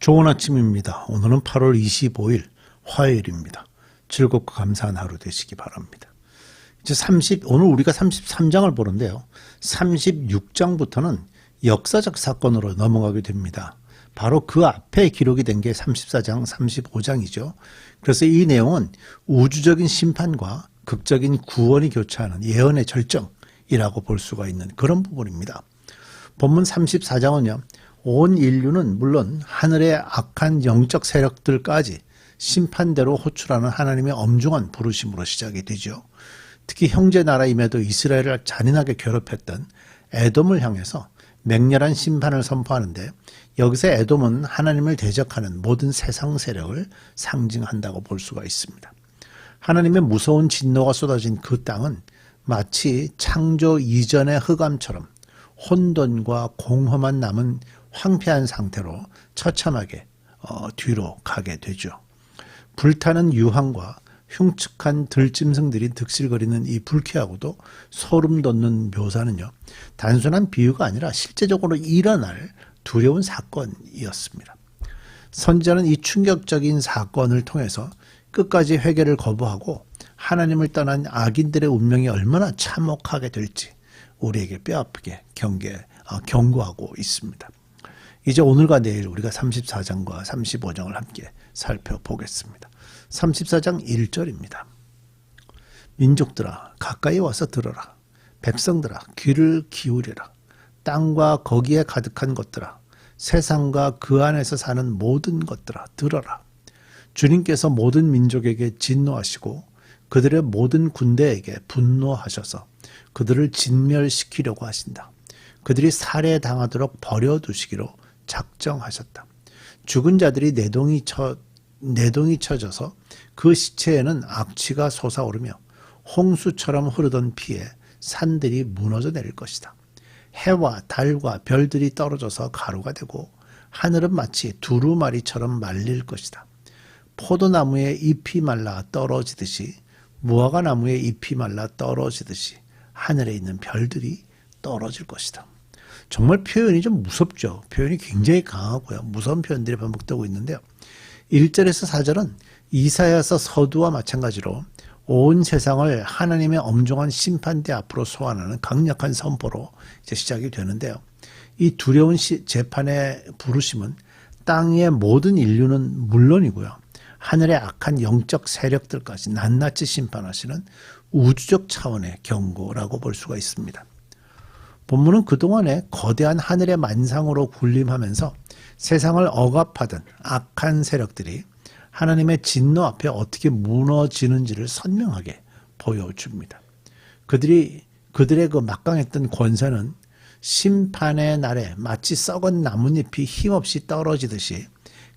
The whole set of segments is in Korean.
좋은 아침입니다. 오늘은 8월 25일 화요일입니다. 즐겁고 감사한 하루 되시기 바랍니다. 오늘 우리가 33장을 보는데요. 36장부터는 역사적 사건으로 넘어가게 됩니다. 바로 그 앞에 기록이 된 게 34장, 35장이죠. 그래서 이 내용은 우주적인 심판과 극적인 구원이 교차하는 예언의 절정이라고 볼 수가 있는 그런 부분입니다. 본문 34장은요. 온 인류는 물론 하늘의 악한 영적 세력들까지 심판대로 호출하는 하나님의 엄중한 부르심으로 시작이 되죠. 특히 형제 나라임에도 이스라엘을 잔인하게 괴롭혔던 에돔을 향해서 맹렬한 심판을 선포하는데, 여기서 에돔은 하나님을 대적하는 모든 세상 세력을 상징한다고 볼 수가 있습니다. 하나님의 무서운 진노가 쏟아진 그 땅은 마치 창조 이전의 흑암처럼 혼돈과 공허만 남은 황폐한 상태로 처참하게 뒤로 가게 되죠. 불타는 유황과 흉측한 들짐승들이 득실거리는 이 불쾌하고도 소름 돋는 묘사는요, 단순한 비유가 아니라 실제적으로 일어날 두려운 사건이었습니다. 선지자는 이 충격적인 사건을 통해서 끝까지 회개를 거부하고 하나님을 떠난 악인들의 운명이 얼마나 참혹하게 될지 우리에게 뼈아프게 경고하고 있습니다. 이제 오늘과 내일 우리가 34장과 35장을 함께 살펴보겠습니다. 34장 1절입니다. 민족들아 가까이 와서 들어라. 백성들아 귀를 기울여라. 땅과 거기에 가득한 것들아, 세상과 그 안에서 사는 모든 것들아 들어라. 주님께서 모든 민족에게 진노하시고 그들의 모든 군대에게 분노하셔서 그들을 진멸시키려고 하신다. 그들이 살해당하도록 버려두시기로 작정하셨다. 죽은 자들이 내동이 쳐져서 그 시체에는 악취가 솟아오르며 홍수처럼 흐르던 피에 산들이 무너져 내릴 것이다. 해와 달과 별들이 떨어져서 가루가 되고 하늘은 마치 두루마리처럼 말릴 것이다. 포도나무의 잎이 말라 떨어지듯이, 무화과나무의 잎이 말라 떨어지듯이 하늘에 있는 별들이 떨어질 것이다. 정말 표현이 좀 무섭죠. 표현이 굉장히 강하고요. 무서운 표현들이 반복되고 있는데요. 1절에서 4절은 이사야서 서두와 마찬가지로 온 세상을 하나님의 엄중한 심판대 앞으로 소환하는 강력한 선포로 이제 시작이 되는데요. 이 두려운 재판의 부르심은 땅의 모든 인류는 물론이고요. 하늘의 악한 영적 세력들까지 낱낱이 심판하시는 우주적 차원의 경고라고 볼 수가 있습니다. 본문은 그동안에 거대한 하늘의 만상으로 군림하면서 세상을 억압하던 악한 세력들이 하나님의 진노 앞에 어떻게 무너지는지를 선명하게 보여줍니다. 그들의 그 막강했던 권세는 심판의 날에 마치 썩은 나뭇잎이 힘없이 떨어지듯이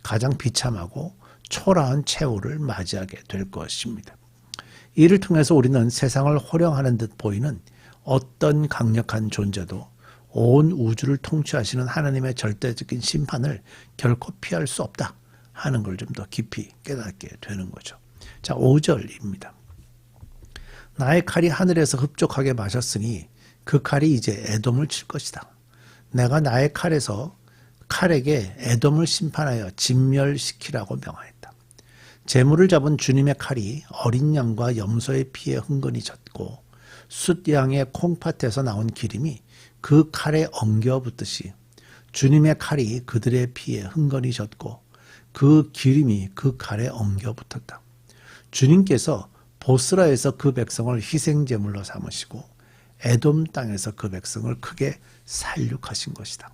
가장 비참하고 초라한 최후를 맞이하게 될 것입니다. 이를 통해서 우리는 세상을 호령하는 듯 보이는 어떤 강력한 존재도 온 우주를 통치하시는 하나님의 절대적인 심판을 결코 피할 수 없다 하는 걸 좀 더 깊이 깨닫게 되는 거죠. 자, 5절입니다. 나의 칼이 하늘에서 흡족하게 마셨으니 그 칼이 이제 에돔을 칠 것이다. 내가 나의 칼에게 에돔을 심판하여 진멸시키라고 명하였다. 재물을 잡은 주님의 칼이 어린 양과 염소의 피에 흥건히 젖고 숫양의 콩팥에서 나온 기름이 그 칼에 엉겨붙듯이 주님의 칼이 그들의 피에 흥건히 젖고 그 기름이 그 칼에 엉겨붙었다. 주님께서 보스라에서 그 백성을 희생제물로 삼으시고 에돔 땅에서 그 백성을 크게 살육하신 것이다.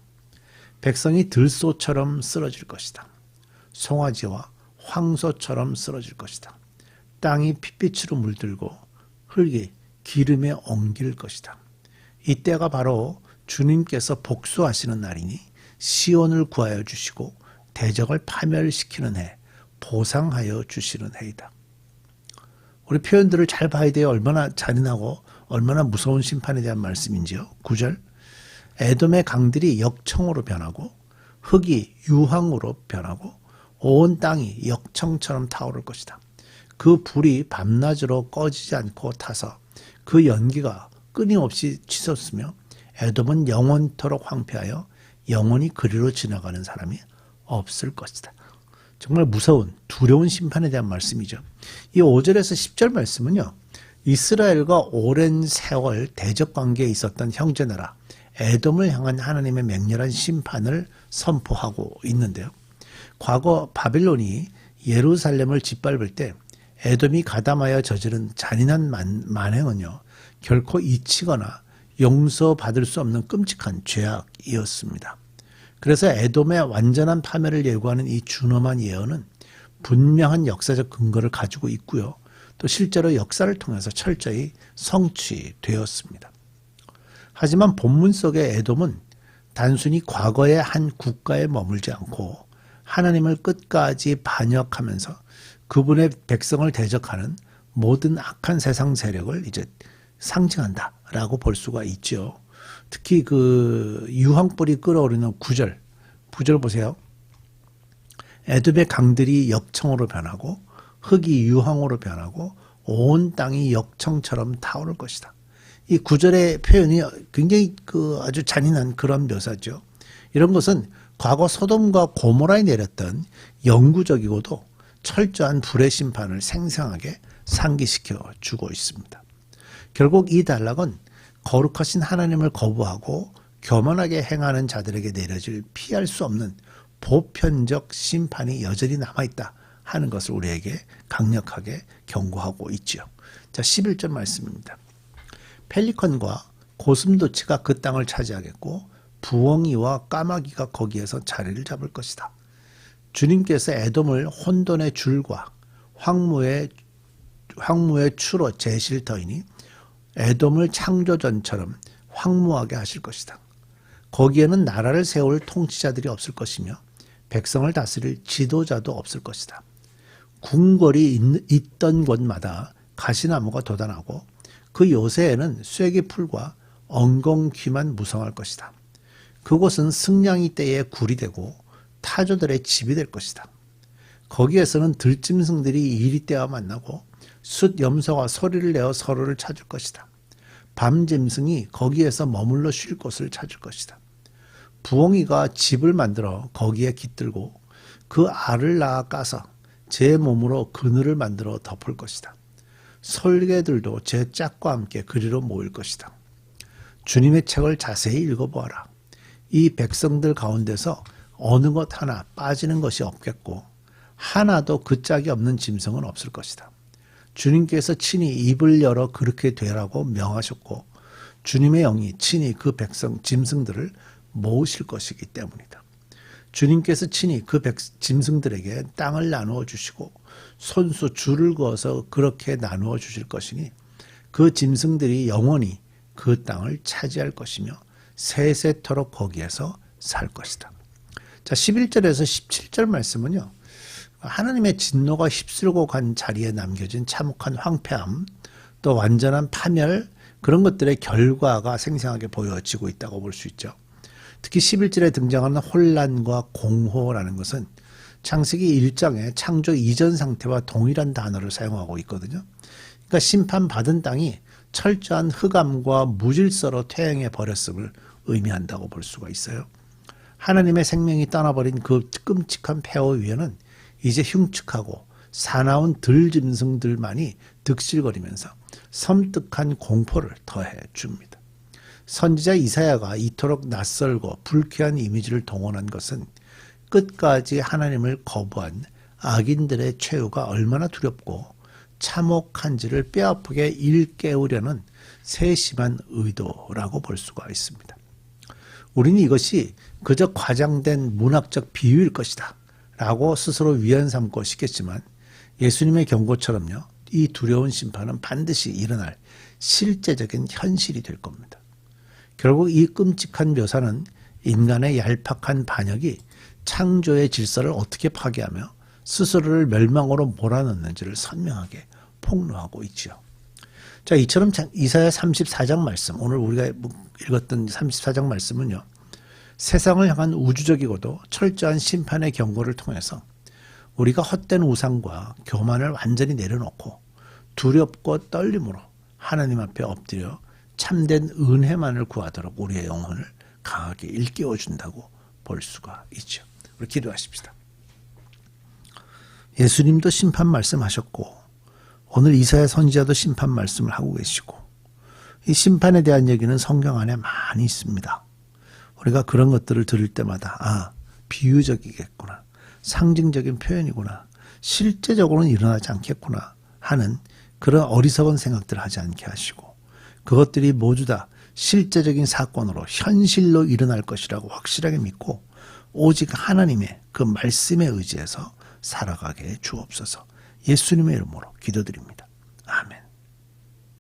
백성이 들소처럼 쓰러질 것이다. 송아지와 황소처럼 쓰러질 것이다. 땅이 핏빛으로 물들고 흙이 기름에 엉길 것이다. 이때가 바로 주님께서 복수하시는 날이니 시온을 구하여 주시고 대적을 파멸시키는 해, 보상하여 주시는 해이다. 우리 표현들을 잘 봐야 돼요. 얼마나 잔인하고 얼마나 무서운 심판에 대한 말씀인지요. 9절, 에돔의 강들이 역청으로 변하고 흙이 유황으로 변하고 온 땅이 역청처럼 타오를 것이다. 그 불이 밤낮으로 꺼지지 않고 타서 그 연기가 끊임없이 치솟으며 에돔은 영원토록 황폐하여 영원히 그리로 지나가는 사람이 없을 것이다. 정말 무서운 두려운 심판에 대한 말씀이죠. 이 5절에서 10절 말씀은요. 이스라엘과 오랜 세월 대적 관계에 있었던 형제나라 에돔을 향한 하나님의 맹렬한 심판을 선포하고 있는데요. 과거 바빌론이 예루살렘을 짓밟을 때 에돔이 가담하여 저지른 잔인한 만행은요. 결코 잊히거나 용서받을 수 없는 끔찍한 죄악이었습니다. 그래서 에돔의 완전한 파멸을 예고하는 이 준엄한 예언은 분명한 역사적 근거를 가지고 있고요. 또 실제로 역사를 통해서 철저히 성취되었습니다. 하지만 본문 속의 에돔은 단순히 과거의 한 국가에 머물지 않고 하나님을 끝까지 반역하면서 그분의 백성을 대적하는 모든 악한 세상 세력을 이제 상징한다라고 볼 수가 있죠. 특히 그 유황불이 끓어오르는 9절 보세요. 에돔의 강들이 역청으로 변하고 흙이 유황으로 변하고 온 땅이 역청처럼 타오를 것이다. 이 9절의 표현이 굉장히 아주 잔인한 그런 묘사죠. 이런 것은 과거 소돔과 고모라에 내렸던 영구적이고도 철저한 불의 심판을 생생하게 상기시켜 주고 있습니다. 결국 이 단락은 거룩하신 하나님을 거부하고 교만하게 행하는 자들에게 내려질 피할 수 없는 보편적 심판이 여전히 남아있다 하는 것을 우리에게 강력하게 경고하고 있죠. 자, 11절 말씀입니다. 펠리컨과 고슴도치가 그 땅을 차지하겠고 부엉이와 까마귀가 거기에서 자리를 잡을 것이다. 주님께서 에돔을 혼돈의 줄과 황무의 추로 재실 터이니 에돔을 창조전처럼 황무하게 하실 것이다. 거기에는 나라를 세울 통치자들이 없을 것이며 백성을 다스릴 지도자도 없을 것이다. 궁궐이 있던 곳마다 가시나무가 돋아나고 그 요새에는 쐐기풀과 엉겅퀴만 무성할 것이다. 그곳은 승냥이 떼의 굴이 되고 타조들의 집이 될 것이다. 거기에서는 들짐승들이 이리떼와 만나고 숫염소가 소리를 내어 서로를 찾을 것이다. 밤짐승이 거기에서 머물러 쉴 곳을 찾을 것이다. 부엉이가 집을 만들어 거기에 깃들고 그 알을 낳아 까서 제 몸으로 그늘을 만들어 덮을 것이다. 설개들도 제 짝과 함께 그리로 모일 것이다. 주님의 책을 자세히 읽어보아라. 이 백성들 가운데서 어느 것 하나 빠지는 것이 없겠고 하나도 그 짝이 없는 짐승은 없을 것이다. 주님께서 친히 입을 열어 그렇게 되라고 명하셨고 주님의 영이 친히 그 백성 짐승들을 모으실 것이기 때문이다. 주님께서 친히 그 짐승들에게 땅을 나누어 주시고 손수 줄을 그어서 그렇게 나누어 주실 것이니 그 짐승들이 영원히 그 땅을 차지할 것이며 세세토록 거기에서 살 것이다. 자, 11절에서 17절 말씀은요. 하나님의 진노가 휩쓸고 간 자리에 남겨진 참혹한 황폐함, 또 완전한 파멸, 그런 것들의 결과가 생생하게 보여지고 있다고 볼 수 있죠. 특히 11절에 등장하는 혼란과 공호라는 것은 창세기 1장의 창조 이전 상태와 동일한 단어를 사용하고 있거든요. 그러니까 심판받은 땅이 철저한 흑암과 무질서로 퇴행해 버렸음을 의미한다고 볼 수가 있어요. 하나님의 생명이 떠나버린 그 끔찍한 폐허 위에는 이제 흉측하고 사나운 들짐승들만이 득실거리면서 섬뜩한 공포를 더해 줍니다. 선지자 이사야가 이토록 낯설고 불쾌한 이미지를 동원한 것은 끝까지 하나님을 거부한 악인들의 최후가 얼마나 두렵고 참혹한지를 뼈아프게 일깨우려는 세심한 의도라고 볼 수가 있습니다. 우리는 이것이 그저 과장된 문학적 비유일 것이다 라고 스스로 위안 삼고 싶겠지만 예수님의 경고처럼요, 이 두려운 심판은 반드시 일어날 실제적인 현실이 될 겁니다. 결국 이 끔찍한 묘사는 인간의 얄팍한 반역이 창조의 질서를 어떻게 파괴하며 스스로를 멸망으로 몰아넣는지를 선명하게 폭로하고 있지요. 자, 이처럼 이사야 34장 말씀, 오늘 우리가 읽었던 34장 말씀은요, 세상을 향한 우주적이고도 철저한 심판의 경고를 통해서 우리가 헛된 우상과 교만을 완전히 내려놓고 두렵고 떨림으로 하나님 앞에 엎드려 참된 은혜만을 구하도록 우리의 영혼을 강하게 일깨워준다고 볼 수가 있죠. 우리 기도하십시다. 예수님도 심판 말씀하셨고 오늘 이사야 선지자도 심판 말씀을 하고 계시고 이 심판에 대한 얘기는 성경 안에 많이 있습니다. 우리가 그런 것들을 들을 때마다 비유적이겠구나. 상징적인 표현이구나. 실제적으로는 일어나지 않겠구나 하는 그런 어리석은 생각들을 하지 않게 하시고 그것들이 모두 다 실제적인 사건으로 현실로 일어날 것이라고 확실하게 믿고 오직 하나님의 그 말씀에 의지해서 살아가게 해 주옵소서. 예수님의 이름으로 기도드립니다. 아멘.